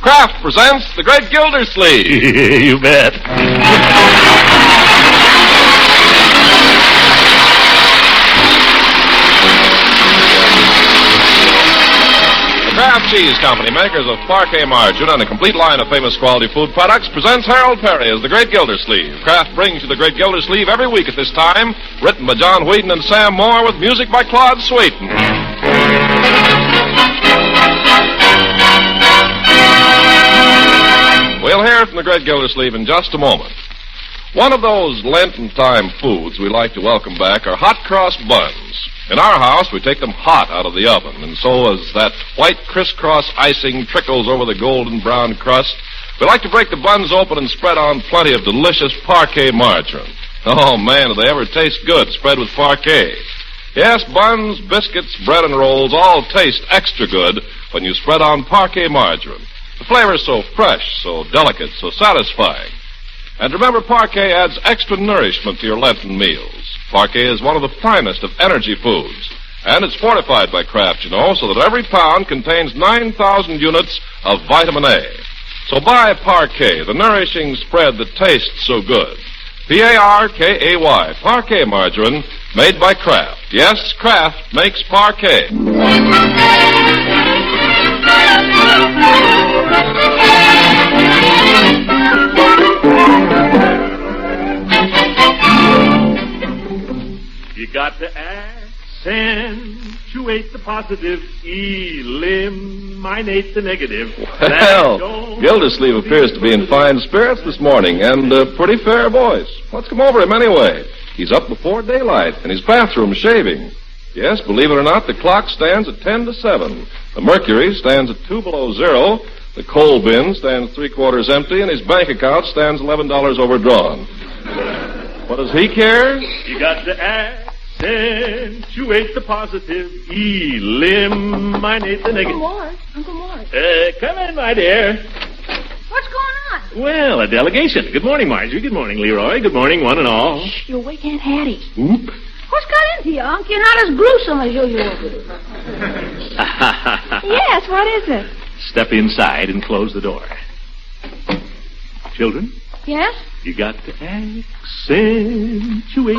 Kraft presents The Great Gildersleeve. You bet. The Kraft Cheese Company, makers of Parquet margarine and a complete line of famous quality food products, presents Harold Perry as The Great Gildersleeve. Kraft brings you The Great Gildersleeve every week at this time, written by John Whedon and Sam Moore with music by Claude Sweeten. We'll hear from The Great Gildersleeve in just a moment. One of those Lenten-time foods we like to welcome back are hot cross buns. In our house, we take them hot out of the oven, and so as that white crisscross icing trickles over the golden brown crust, we like to break the buns open and spread on plenty of delicious Parquet margarine. Oh, man, do they ever taste good spread with Parquet. Yes, buns, biscuits, bread, and rolls all taste extra good when you spread on Parquet margarine. The flavor is so fresh, so delicate, so satisfying. And remember, Parquet adds extra nourishment to your Lenten meals. Parquet is one of the finest of energy foods. And it's fortified by Kraft, you know, so that every pound contains 9,000 units of vitamin A. So buy Parquet, the nourishing spread that tastes so good. P-A-R-K-A-Y, Parquet margarine, made by Kraft. Yes, Kraft makes Parquet. You got to accentuate the positive, eliminate the negative. Well, Gildersleeve appears to be in fine spirits this morning and a pretty fair voice. What's come over him anyway? He's up before daylight in his bathroom shaving. Yes, believe it or not, the clock stands at 10 to 7. The mercury stands at 2 below zero. The coal bin stands 3/4 empty, and his bank account stands $11 overdrawn. What does he care? You got to accentuate the positive, eliminate the negative. Uncle Mort. Come in, my dear. What's going on? Well, a delegation. Good morning, Marjorie. Good morning, Leroy. Good morning, one and all. Shh, you'll wake Aunt Hattie. Oop. What's got into you, Unc? You're not as gruesome as usual. Yes, what is it? Step inside and close the door. Children, Yes? you got to accentuate.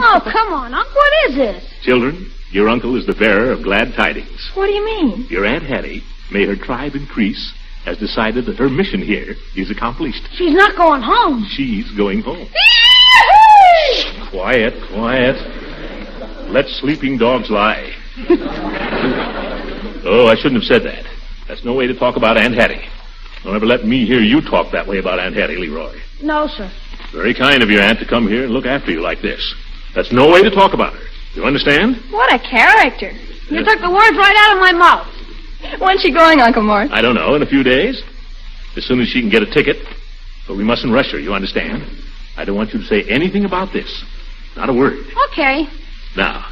Oh, come on, Unc. What is this? Children, your uncle is the bearer of glad tidings. What do you mean? Your Aunt Hattie, may her tribe increase, has decided that her mission here is accomplished. She's not going home. She's going home. Quiet, quiet. Let sleeping dogs lie. Oh, I shouldn't have said that. That's no way to talk about Aunt Hattie. Don't ever let me hear you talk that way about Aunt Hattie, Leroy. No, sir. Very kind of your aunt to come here and look after you like this. That's no way to talk about her. You understand? What a character. You took the words right out of my mouth. When's she going, Uncle Mort? I don't know, in a few days. As soon as she can get a ticket. But we mustn't rush her, you understand? I don't want you to say anything about this. Not a word. Okay. Now,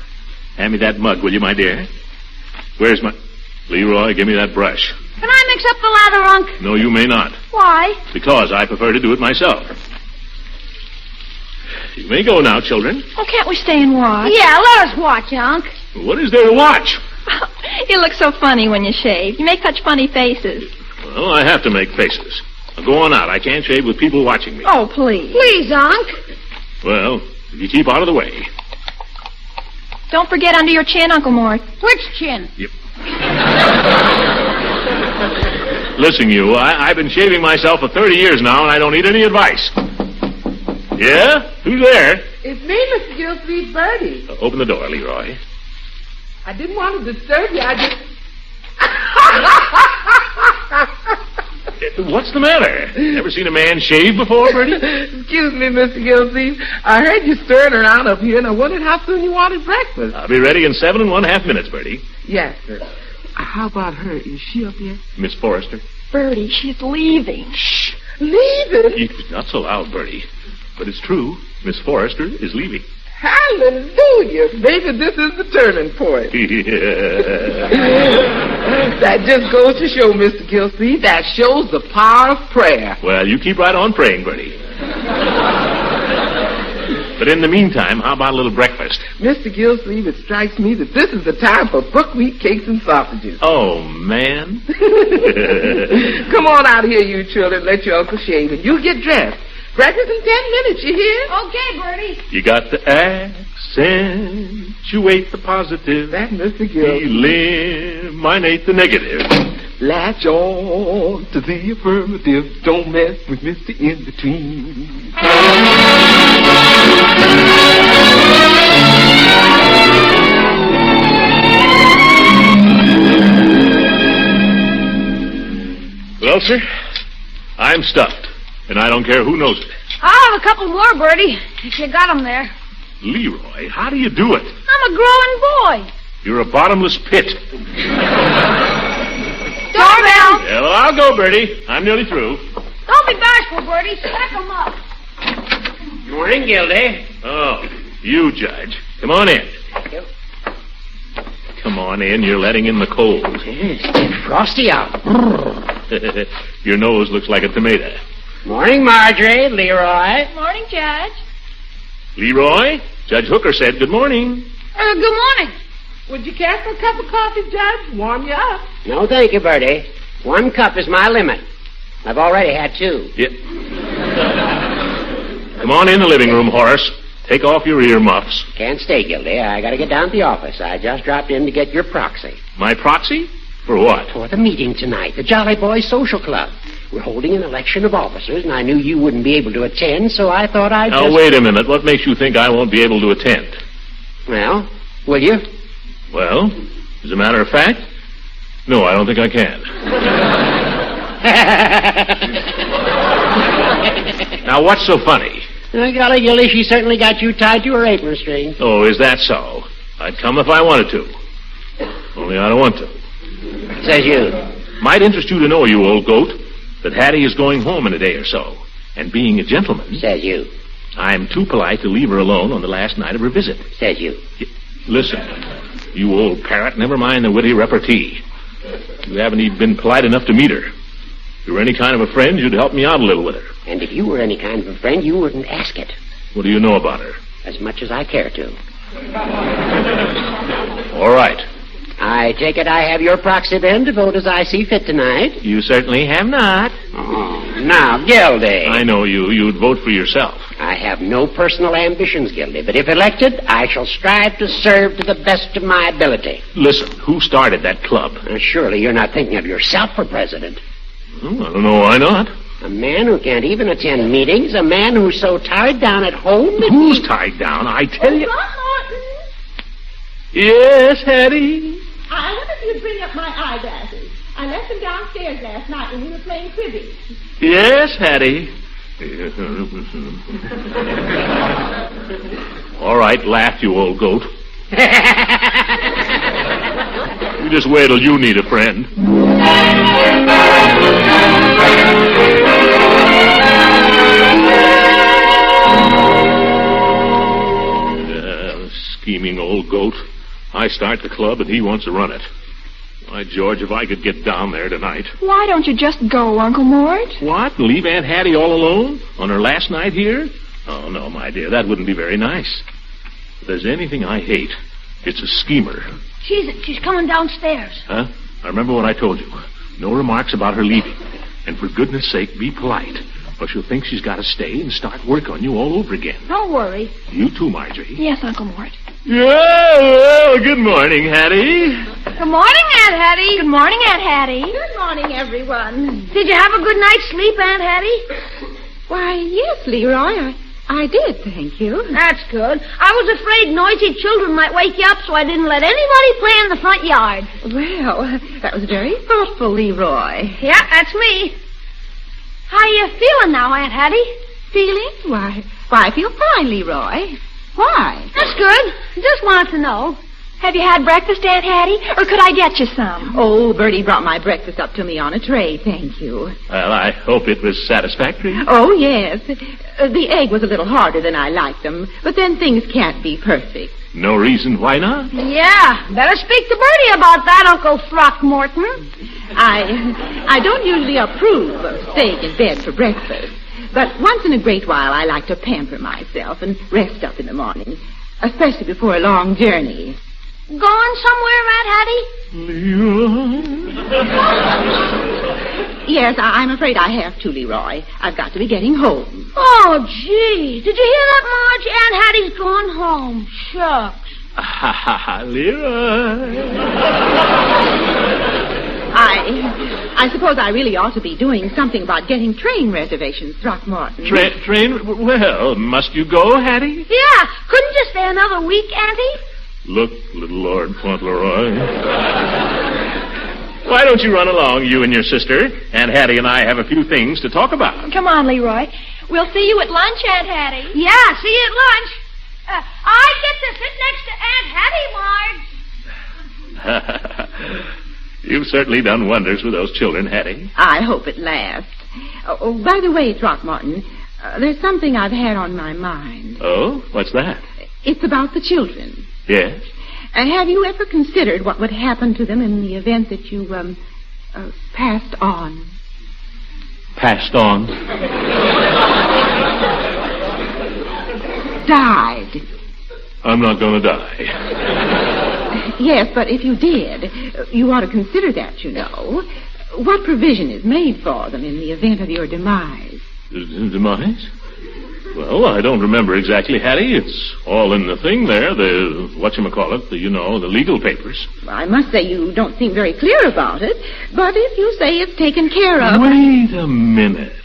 hand me that mug, will you, my dear? Where's my... Leroy, give me that brush. Can I mix up the lather, Unc? No, you may not. Why? Because I prefer to do it myself. You may go now, children. Oh, can't we stay and watch? Yeah, let us watch, Unc. What is there to watch? You look so funny when you shave. You make such funny faces. Well, I have to make faces. Now, go on out. I can't shave with people watching me. Oh, please. Please, Unc. Well, if you keep out of the way. Don't forget under your chin, Uncle Mort. Which chin? Yep. Listen, you, I've been shaving myself for 30 years now, and I don't need any advice. Yeah? Who's there? It's me, Mr. Gildersleeve, Bertie. Open the door, Leroy. I didn't want to disturb you. I just... What's the matter? Never seen a man shave before, Bertie? Excuse me, Mr. Gildersleeve. I heard you stirring around up here, and I wondered how soon you wanted breakfast. I'll be ready in 7 1/2 minutes, Bertie. Yes, sir. How about her? Is she up yet? Miss Forrester? Bertie, she's leaving. Shh. Leaving? Not so loud, Bertie. But it's true. Miss Forrester is leaving. Hallelujah. Maybe this is the turning point. That just goes to show, Mr. Gildersleeve, that shows the power of prayer. Well, you keep right on praying, Bertie. But in the meantime, how about a little breakfast? Mr. Gildersleeve, it strikes me that this is the time for buckwheat cakes and sausages. Oh, man. Come on out here, you children. Let your uncle shave, and you get dressed. Breakfast in 10 minutes, you hear? Okay, Bertie. You got to accentuate the positive. That, Mr. Gildersleeve. Eliminate the negative. Latch on to the affirmative. Don't mess with Mr. In-Between. Well, sir, I'm stuffed, and I don't care who knows it. I'll have a couple more, Bertie, if you got them there. Leroy, how do you do it? I'm a growing boy. You're a bottomless pit. Doorbell. Yeah, well, I'll go, Bertie. I'm nearly through. Don't be bashful, Bertie. Stack them up. Good morning, Gildy. Oh, you, Judge. Come on in. Thank you. Come on in. You're letting in the cold. It's getting frosty out. Your nose looks like a tomato. Morning, Marjorie, Leroy. Morning, Judge. Leroy, Judge Hooker said good morning. Good morning. Would you care for a cup of coffee, Judge? Warm you up. No, thank you, Bertie. 1 cup is my limit. I've already had 2. Yeah. Come on in the living room, Horace. Take off your earmuffs. Can't stay, Gildy. I gotta get down to the office. I just dropped in to get your proxy. My proxy? For what? For the meeting tonight, the Jolly Boys Social Club. We're holding an election of officers, and I knew you wouldn't be able to attend, so I thought I'd Now, wait a minute. What makes you think I won't be able to attend? Well, will you? Well, as a matter of fact, no, I don't think I can. Now, what's so funny? Golly, Gildy, she certainly got you tied to her apron string. Oh, is that so? I'd come if I wanted to. Only I don't want to. Says you. Might interest you to know, you old goat, that Hattie is going home in a day or so. And being a gentleman, Says you. I'm too polite to leave her alone on the last night of her visit. Says you. Listen, you old parrot, never mind the witty repartee. You haven't even been polite enough to meet her. If you were any kind of a friend, you'd help me out a little with her. And if you were any kind of a friend, you wouldn't ask it. What do you know about her? As much as I care to. All right. I take it I have your proxy then to vote as I see fit tonight? You certainly have not. Oh, now, Gildy. I know you. You'd vote for yourself. I have no personal ambitions, Gildy, but if elected, I shall strive to serve to the best of my ability. Listen, who started that club? Now, surely you're not thinking of yourself for president. Well, I don't know why not. A man who can't even attend meetings, a man who's so tied down at home that Who's tied down? I tell you. Yes, Hattie? I wonder if you'd bring up my eyeglasses. I left them downstairs last night when we were playing cribbage. Yes, Hattie. All right, laugh, you old goat. You just wait till you need a friend. Scheming old goat. I start the club and he wants to run it. Why, George, if I could get down there tonight. Why don't you just go, Uncle Mort? What? Leave Aunt Hattie all alone? On her last night here? Oh, no, my dear, that wouldn't be very nice. If there's anything I hate, it's a schemer. She's coming downstairs. Huh? I remember what I told you. No remarks about her leaving. And for goodness sake, be polite, or she'll think she's got to stay and start work on you all over again. Don't worry. You too, Marjorie. Yes, Uncle Mort. Yeah, well, good morning, Hattie. Good morning, Aunt Hattie. Good morning, Aunt Hattie. Good morning, everyone. Did you have a good night's sleep, Aunt Hattie? Why, yes, Leroy, I did, thank you. That's good. I was afraid noisy children might wake you up, so I didn't let anybody play in the front yard. Well, that was very thoughtful, Leroy. Yeah, that's me. How you feeling now, Aunt Hattie? Feeling? Why, I feel fine, Leroy. Why? That's good. Just wanted to know. Have you had breakfast, Aunt Hattie? Or could I get you some? Oh, Bertie brought my breakfast up to me on a tray, thank you. Well, I hope it was satisfactory. Oh, yes. The egg was a little harder than I liked them, but then things can't be perfect. No reason why not. Yeah, better speak to Bertie about that, Uncle Throckmorton. I don't usually approve of staying in bed for breakfast. But once in a great while, I like to pamper myself and rest up in the morning, especially before a long journey. Going somewhere, Aunt Hattie? Yes, I'm afraid I have to, Leroy. I've got to be getting home. Oh, gee. Did you hear that, Marge? Aunt Hattie's gone home. Shucks. Leroy. I suppose I really ought to be doing something about getting train reservations, Throckmorton. Train? Well, must you go, Hattie? Yeah. Couldn't you stay another week, Auntie? Look, little Lord Fauntleroy. Why don't you run along, you and your sister? Aunt Hattie and I have a few things to talk about. Come on, Leroy. We'll see you at lunch, Aunt Hattie. Yeah, see you at lunch. I get to sit next to Aunt Hattie, Marge. You've certainly done wonders with those children, Hattie. I hope it lasts. Oh, by the way, Throckmorton, there's something I've had on my mind. Oh? What's that? It's about the children. Yes? Have you ever considered what would happen to them in the event that you, passed on? Passed on? Died. I'm not going to die. Yes, but if you did, you ought to consider that, you know. What provision is made for them in the event of your demise? Demise? Well, I don't remember exactly, Hattie. It's all in the thing there, the legal papers. I must say you don't seem very clear about it, but if you say it's taken care of... Wait a minute.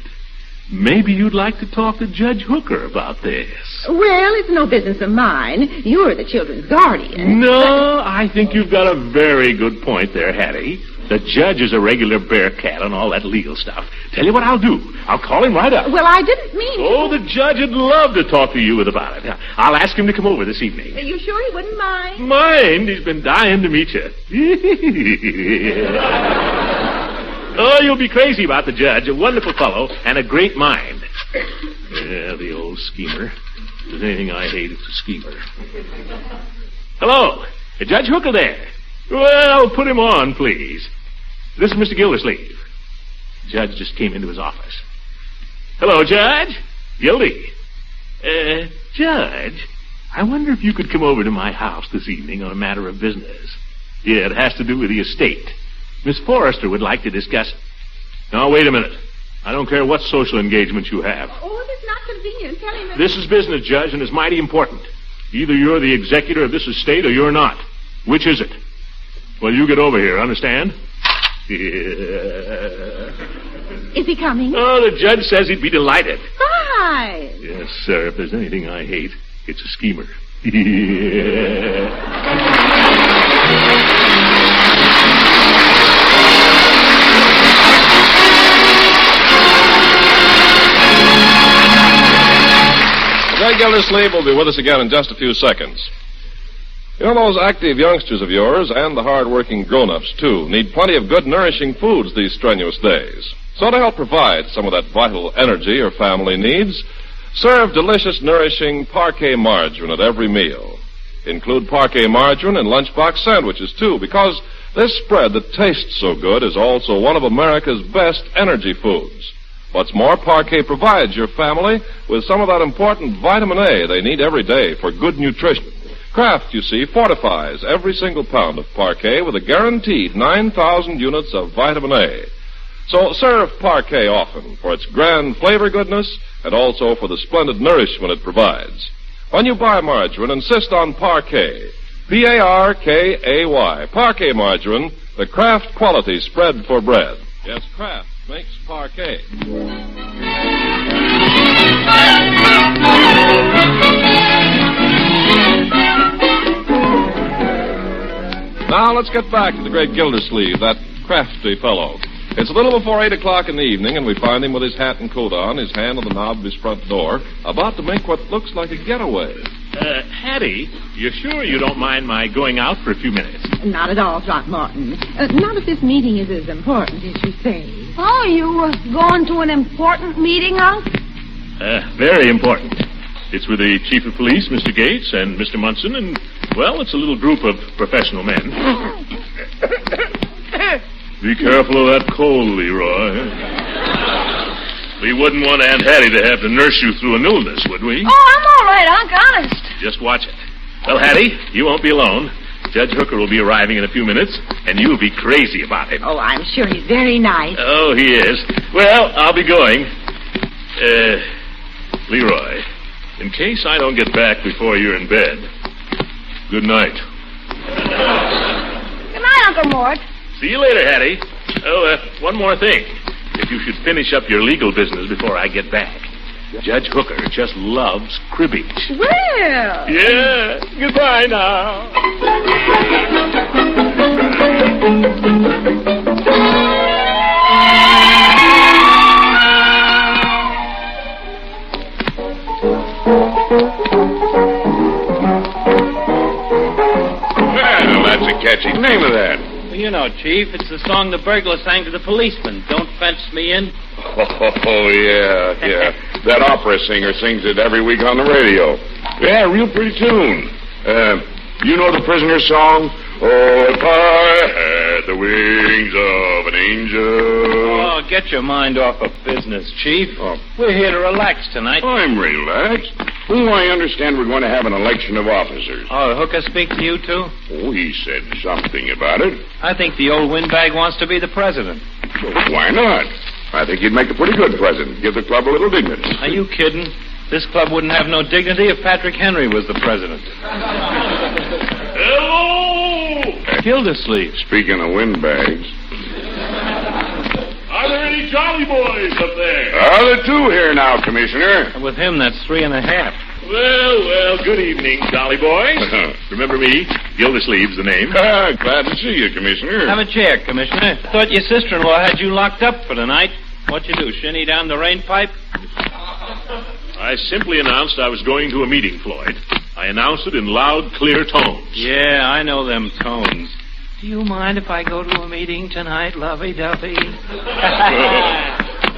Maybe you'd like to talk to Judge Hooker about this. Well, it's no business of mine. You're the children's guardian. No, I think you've got a very good point there, Hattie. The judge is a regular bear cat on all that legal stuff. Tell you what I'll do. I'll call him right up. Well, I didn't mean... Oh, the judge would love to talk to you about it. I'll ask him to come over this evening. Are you sure he wouldn't mind? Mind? He's been dying to meet you. Oh, you'll be crazy about the judge. A wonderful fellow and a great mind. Yeah, the old schemer. If there's anything I hate, it's a schemer. Hello. Judge Hooker there. Well, put him on, please. This is Mr. Gildersleeve. Judge just came into his office. Hello, Judge. Gildy. Judge, I wonder if you could come over to my house this evening on a matter of business. Yeah, it has to do with the estate. Miss Forrester would like to discuss... Now, wait a minute. I don't care what social engagement you have. Oh, if it's not convenient, tell him that... This is business, Judge, and it's mighty important. Either you're the executor of this estate or you're not. Which is it? Well, you get over here, understand? Is he coming? Oh, the judge says he'd be delighted. Fine. Yes, sir. If there's anything I hate, it's a schemer. Greg Gildersleeve will be with us again in just a few seconds. You know, those active youngsters of yours, and the hard-working grown-ups, too, need plenty of good, nourishing foods these strenuous days. So to help provide some of that vital energy your family needs, serve delicious, nourishing Parquet margarine at every meal. Include Parquet margarine in lunchbox sandwiches, too, because this spread that tastes so good is also one of America's best energy foods. What's more, Parquet provides your family with some of that important vitamin A they need every day for good nutrition. Kraft, you see, fortifies every single pound of Parquet with a guaranteed 9,000 units of vitamin A. So serve Parquet often for its grand flavor goodness and also for the splendid nourishment it provides. When you buy margarine, insist on Parquet. P-A-R-K-A-Y. Parquet margarine, the Kraft quality spread for bread. Yes, Kraft makes Parquet. Now let's get back to the great Gildersleeve, that crafty fellow. It's a little before 8 o'clock in the evening, and we find him with his hat and coat on, his hand on the knob of his front door, about to make what looks like a getaway. Hattie, you sure you don't mind my going out for a few minutes? Not at all, Throckmorton. Not if this meeting is as important as you say. Oh, you going to an important meeting, Unc? Very important. It's with the chief of police, Mr. Gates, and Mr. Munson, and, well, it's a little group of professional men. Be careful of that cold, Leroy. We wouldn't want Aunt Hattie to have to nurse you through an illness, would we? Oh, I'm all right, Unc, honest. Just watch it. Well, Hattie, you won't be alone. Judge Hooker will be arriving in a few minutes, and you'll be crazy about him. Oh, I'm sure he's very nice. Oh, he is. Well, I'll be going. Leroy, in case I don't get back before you're in bed, good night. Good night, Uncle Mort. See you later, Hattie. Oh, one more thing. If you should finish up your legal business before I get back. Judge Hooker just loves cribbage. Well. Yeah. Goodbye now. Well, that's a catchy name of that. You know, Chief, it's the song the burglar sang to the policeman. Don't fence me in. Oh, yeah. That opera singer sings it every week on the radio. Yeah, real pretty tune. You know the prisoner's song? Oh, if I had the wings of an angel. Oh, get your mind off of business, Chief. Oh. We're here to relax tonight. I'm relaxed. Oh, I understand we're going to have an election of officers. Oh, Hooker speak to you, too? Oh, he said something about it. I think the old windbag wants to be the president. Well, why not? I think he'd make a pretty good president. Give the club a little dignity. Are you kidding? This club wouldn't have no dignity if Patrick Henry was the president. Hello! Gildersleeve. Speaking of windbags. Are there any jolly boys up there? There are two here now, Commissioner. With him, that's 3.5. Well, good evening, jolly boys. Remember me? Gildersleeve's the name. Glad to see you, Commissioner. Have a chair, Commissioner. I thought your sister-in-law had you locked up for the night. What'd you do, shinny down the rain pipe? I simply announced I was going to a meeting, Floyd. I announced it in loud, clear tones. Yeah, I know them tones. Do you mind if I go to a meeting tonight, lovey-dovey?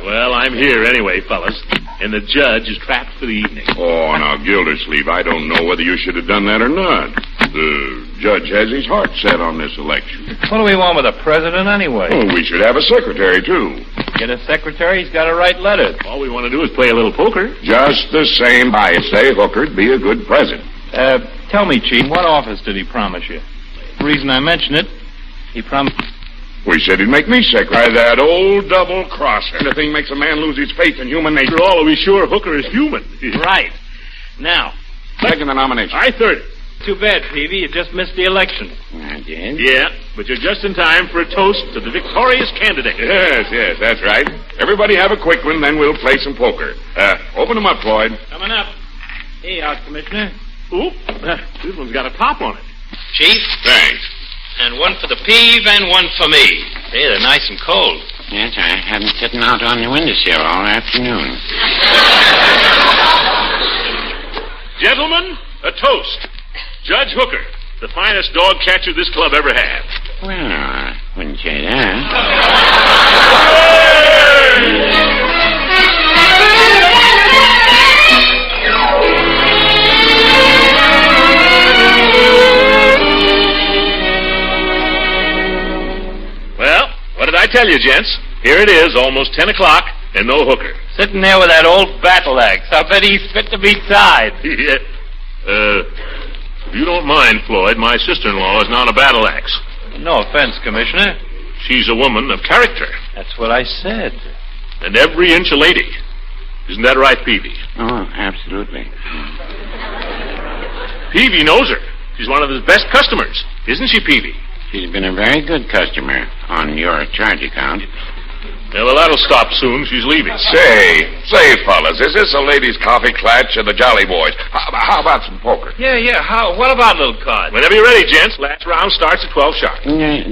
Well, I'm here anyway, fellas, and the judge is trapped for the evening. Oh, now, Gildersleeve, I don't know whether you should have done that or not. The judge has his heart set on this election. What do we want with a president anyway? Oh, we should have a secretary, too. Get a secretary, he's got to write letters. All we want to do is play a little poker. Just the same, I say Hooker'd be a good president. Tell me, Chief, what office did he promise you? The reason I mention it, he promised... We said he'd make me secretary. That old double-crosser. The thing makes a man lose his faith in human nature. After all, are we sure Hooker is human? Right. Now... Second the nomination. I third it. Too bad, Peavy, you just missed the election. I did. Yeah, but you're just in time for a toast to the victorious candidate. Yes, that's right. Everybody have a quick one, then we'll play some poker. Open them up, Floyd. Coming up. Hey, out, Commissioner. Ooh, this one's got a top on it. Chief? Thanks. And one for the peeve and one for me. Hey, they're nice and cold. Yes, I haven't sitting out on the windowsill all afternoon. Gentlemen, a toast. Judge Hooker, the finest dog catcher this club ever had. Well, I wouldn't say that. Well, what did I tell you, gents? Here it is, almost 10 o'clock, and no Hooker. Sitting there with that old battle axe. I bet he's fit to be tied. Yeah. If you don't mind, Floyd, my sister-in-law is not a battle axe. No offense, Commissioner. She's a woman of character. That's what I said. And every inch a lady. Isn't that right, Peavy? Oh, absolutely. Peavy knows her. She's one of his best customers. Isn't she, Peavy? She's been a very good customer on your charge account. Yeah, well, that'll stop soon. She's leaving. Say, fellas, is this a ladies' coffee clutch or the Jolly Boys? How about some poker? Yeah. What about little cards? Whenever you're ready, gents. Last round starts at 12 sharp.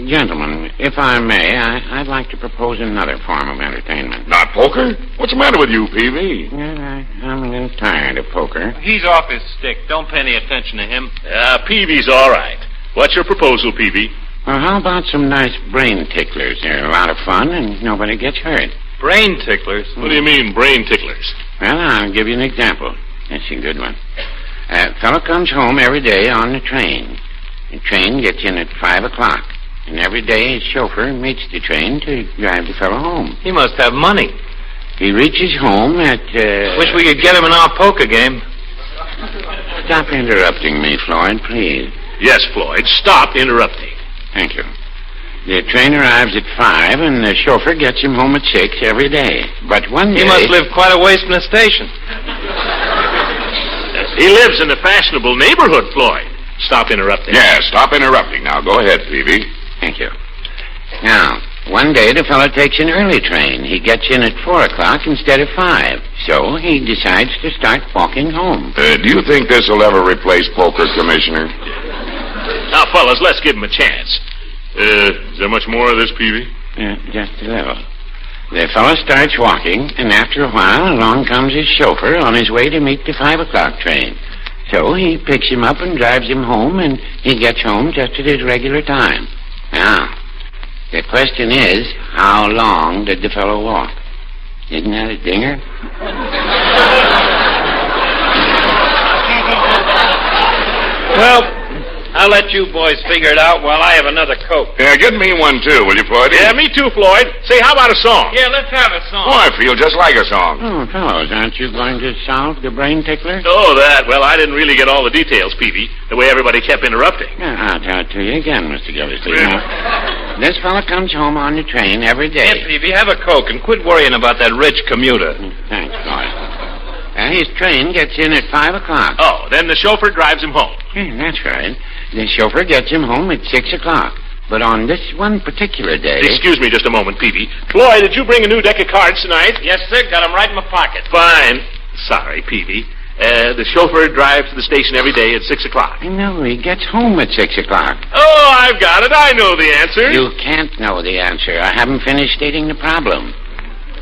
Gentlemen, if I may, I'd like to propose another form of entertainment. Not poker? What's the matter with you, Peavy? I'm a little tired of poker. He's off his stick. Don't pay any attention to him. Peavy's all right. What's your proposal, Peavy? Well, how about some nice brain ticklers? They're a lot of fun, and nobody gets hurt. Brain ticklers? What do you mean, brain ticklers? Well, I'll give you an example. That's a good one. A fellow comes home every day on the train. The train gets in at 5 o'clock. And every day his chauffeur meets the train to drive the fellow home. He must have money. He reaches home at, Wish we could get him in our poker game. Stop interrupting me, Floyd, please. Yes, Floyd, stop interrupting. Thank you. The train arrives at 5, and the chauffeur gets him home at 6 every day. But one day... He must live quite a ways from the station. He lives in a fashionable neighborhood, Floyd. Stop interrupting. Yeah, stop interrupting. Now, go ahead, Peavy. Thank you. Now, one day the fellow takes an early train. He gets in at 4 o'clock instead of 5. So he decides to start walking home. Do you think this will ever replace poker, Commissioner? Now, fellas, let's give him a chance. Is there much more of this, Peavy? Just a little. The fellow starts walking, and after a while, along comes his chauffeur on his way to meet the 5 o'clock train. So he picks him up and drives him home, and he gets home just at his regular time. Now, the question is, how long did the fellow walk? Isn't that a dinger? Well, I'll let you boys figure it out while I have another Coke. Yeah, get me one, too, will you, Floyd? Yeah, me too, Floyd. Say, how about a song? Yeah, let's have a song. Oh, I feel just like a song. Oh, fellows, aren't you going to solve the brain tickler? Oh, that. Well, I didn't really get all the details, Peavy, the way everybody kept interrupting. I'll tell it to you again, Mr. Gildersleeve. Now, this fellow comes home on the train every day. Here, Peavy, have a Coke and quit worrying about that rich commuter. Thanks, Floyd. His train gets in at 5 o'clock. Oh, then the chauffeur drives him home. That's right. The chauffeur gets him home at 6 o'clock. But on this one particular day... Excuse me just a moment, Peavy. Floyd, did you bring a new deck of cards tonight? Yes, sir. Got them right in my pocket. Fine. Sorry, Peavy. The chauffeur drives to the station every day at 6 o'clock. No, he gets home at 6 o'clock. Oh, I've got it. I know the answer. You can't know the answer. I haven't finished stating the problem.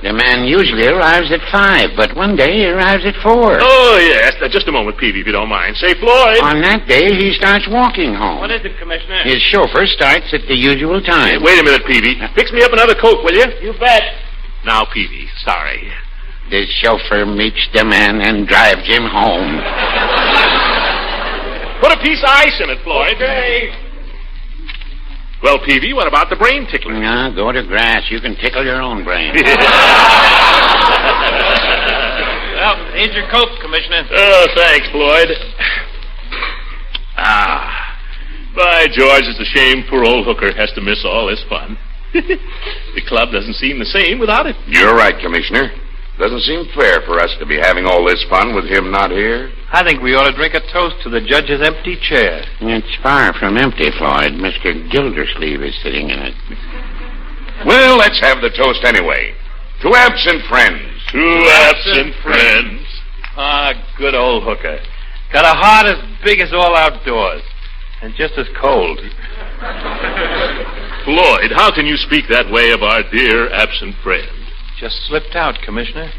The man usually arrives at 5, but one day he arrives at 4. Oh, yes. Just a moment, Peavy, if you don't mind. Say, Floyd. On that day, he starts walking home. What is it, Commissioner? His chauffeur starts at the usual time. Wait a minute, Peavy. Fix me up another Coke, will you? You bet. Now, Peavy, sorry. The chauffeur meets the man and drives him home. Put a piece of ice in it, Floyd. Okay. Well, Peavy, what about the brain tickler? No, go to grass. You can tickle your own brain. Well, here's your Coke, Commissioner. Oh, thanks, Floyd. By George, it's a shame poor old Hooker has to miss all this fun. The club doesn't seem the same without it. You're right, Commissioner. Doesn't seem fair for us to be having all this fun with him not here. I think we ought to drink a toast to the judge's empty chair. It's far from empty, Floyd. Mr. Gildersleeve is sitting in it. Well, let's have the toast anyway. To absent friends. To absent friends. Good old Hooker. Got a heart as big as all outdoors. And just as cold. Floyd, how can you speak that way of our dear absent friend? Just slipped out, Commissioner.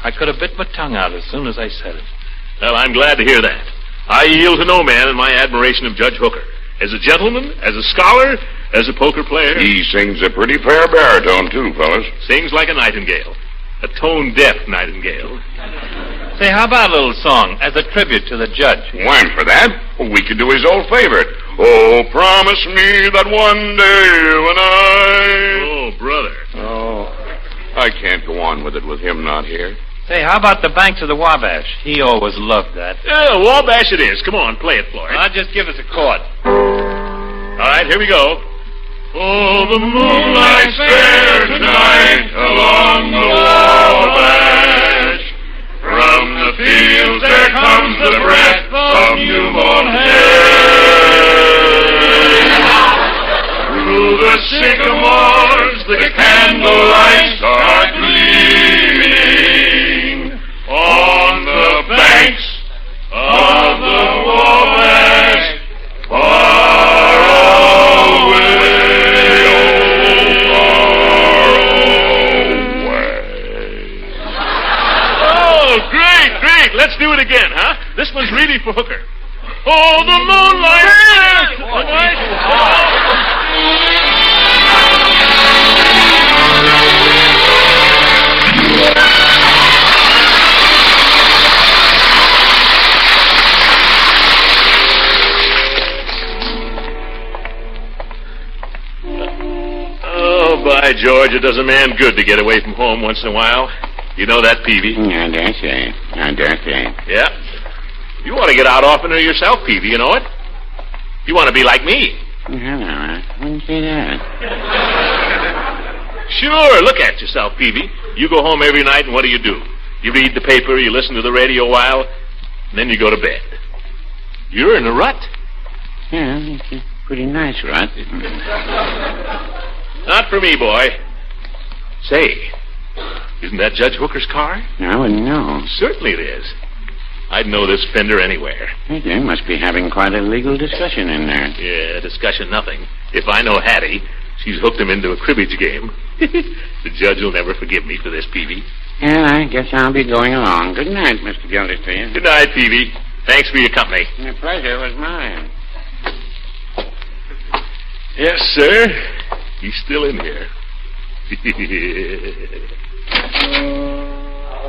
I could have bit my tongue out as soon as I said it. Well, I'm glad to hear that. I yield to no man in my admiration of Judge Hooker. As a gentleman, as a scholar, as a poker player. He sings a pretty fair baritone, too, fellas. Sings like a nightingale. A tone-deaf nightingale. Say, how about a little song as a tribute to the judge? Why, for that, we could do his old favorite. Oh, promise me that one day when Oh, brother. Oh, I can't go on with it with him not here. Say, how about the banks of the Wabash? He always loved that. Yeah, Wabash it is. Come on, play it, Floyd. Just give us a chord. All right, here we go. Oh, the moonlight's fair tonight along the Wabash. From the fields there comes the breath of new-born hay. Through the sycamores the candlelights are gleaming on the banks of the Wabash. Far away, oh, great. Let's do it again, huh? This one's really for Hooker. Oh, the moonlight. Oh, by George, it does a man good to get away from home once in a while. You know that, Peavy? I dare say. Yeah. You want to get out oftener yourself, Peavy, you know it? You want to be like me. Hello, I wouldn't say that. Sure, look at yourself, Peavy. You go home every night, and what do? You read the paper, you listen to the radio a while, and then you go to bed. You're in a rut. Yeah, it's a pretty nice rut. Not for me, boy. Say, isn't that Judge Hooker's car? I wouldn't know. Certainly it is. I'd know this fender anywhere. They must be having quite a legal discussion in there. Yeah, discussion nothing. If I know Hattie, she's hooked him into a cribbage game. The judge will never forgive me for this, Peavy. Well, I guess I'll be going along. Good night, Mr. Gilderdersleeve. Good night, Peavy. Thanks for your company. The pleasure was mine. Yes, sir. He's still in here.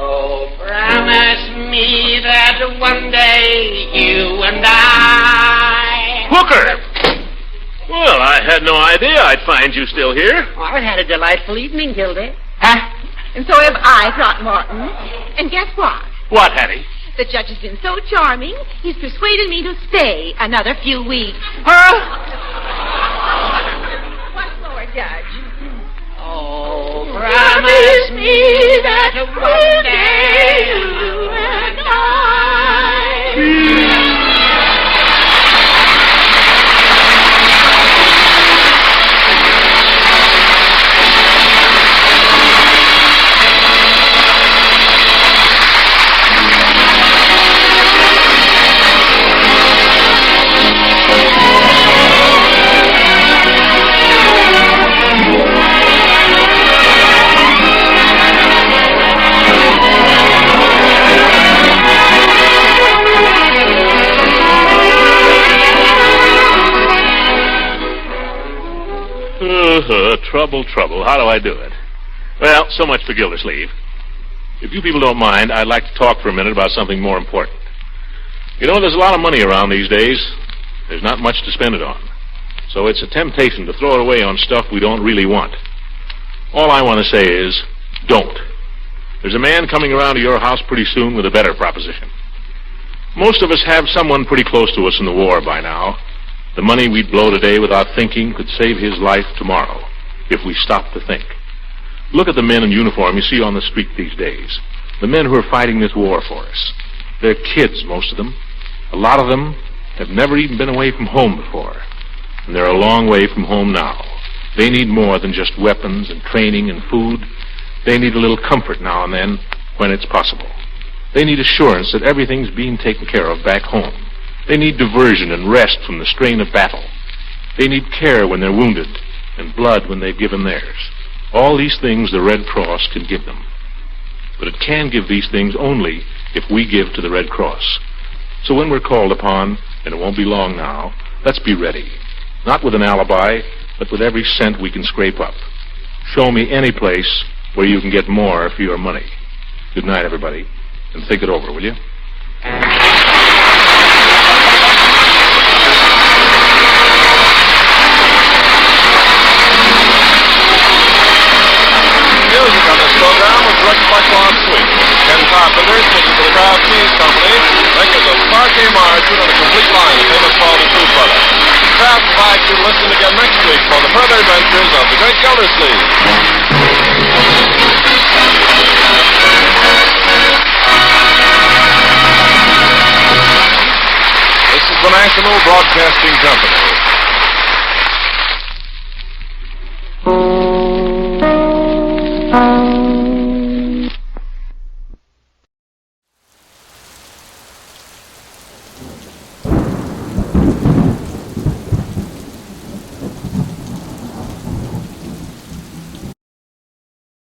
Oh, promise me that one day you and I... Hooker! Well, I had no idea I'd find you still here. Oh, I've had a delightful evening, Gildy. Huh? And so have I, Throckmorton. And guess what? What, Hattie? The judge has been so charming, he's persuaded me to stay another few weeks. Once more, Judge. Oh, promise me that one day you and I... Trouble. How do I do it? Well, so much for Gildersleeve. If you people don't mind, I'd like to talk for a minute about something more important. You know, there's a lot of money around these days. There's not much to spend it on. So it's a temptation to throw it away on stuff we don't really want. All I want to say is, don't. There's a man coming around to your house pretty soon with a better proposition. Most of us have someone pretty close to us in the war by now. The money we'd blow today without thinking could save his life tomorrow, if we stop to think. Look at the men in uniform you see on the street these days. The men who are fighting this war for us. They're kids, most of them. A lot of them have never even been away from home before. And they're a long way from home now. They need more than just weapons and training and food. They need a little comfort now and then when it's possible. They need assurance that everything's being taken care of back home. They need diversion and rest from the strain of battle. They need care when they're wounded and blood when they've given theirs. All these things the Red Cross can give them. But it can give these things only if we give to the Red Cross. So when we're called upon, and it won't be long now, let's be ready. Not with an alibi, but with every cent we can scrape up. Show me any place where you can get more for your money. Good night, everybody, and think it over, will you? Music on this program was directed by Claude Sweet. Ken Carpenter, speaking for the Kraft Cheese Company, makers of Parquet Margarine and a complete line of famous Spalding food products. Kraft invites you to listen again next week for the further adventures of the great Gildersleeve. This is the National Broadcasting Company.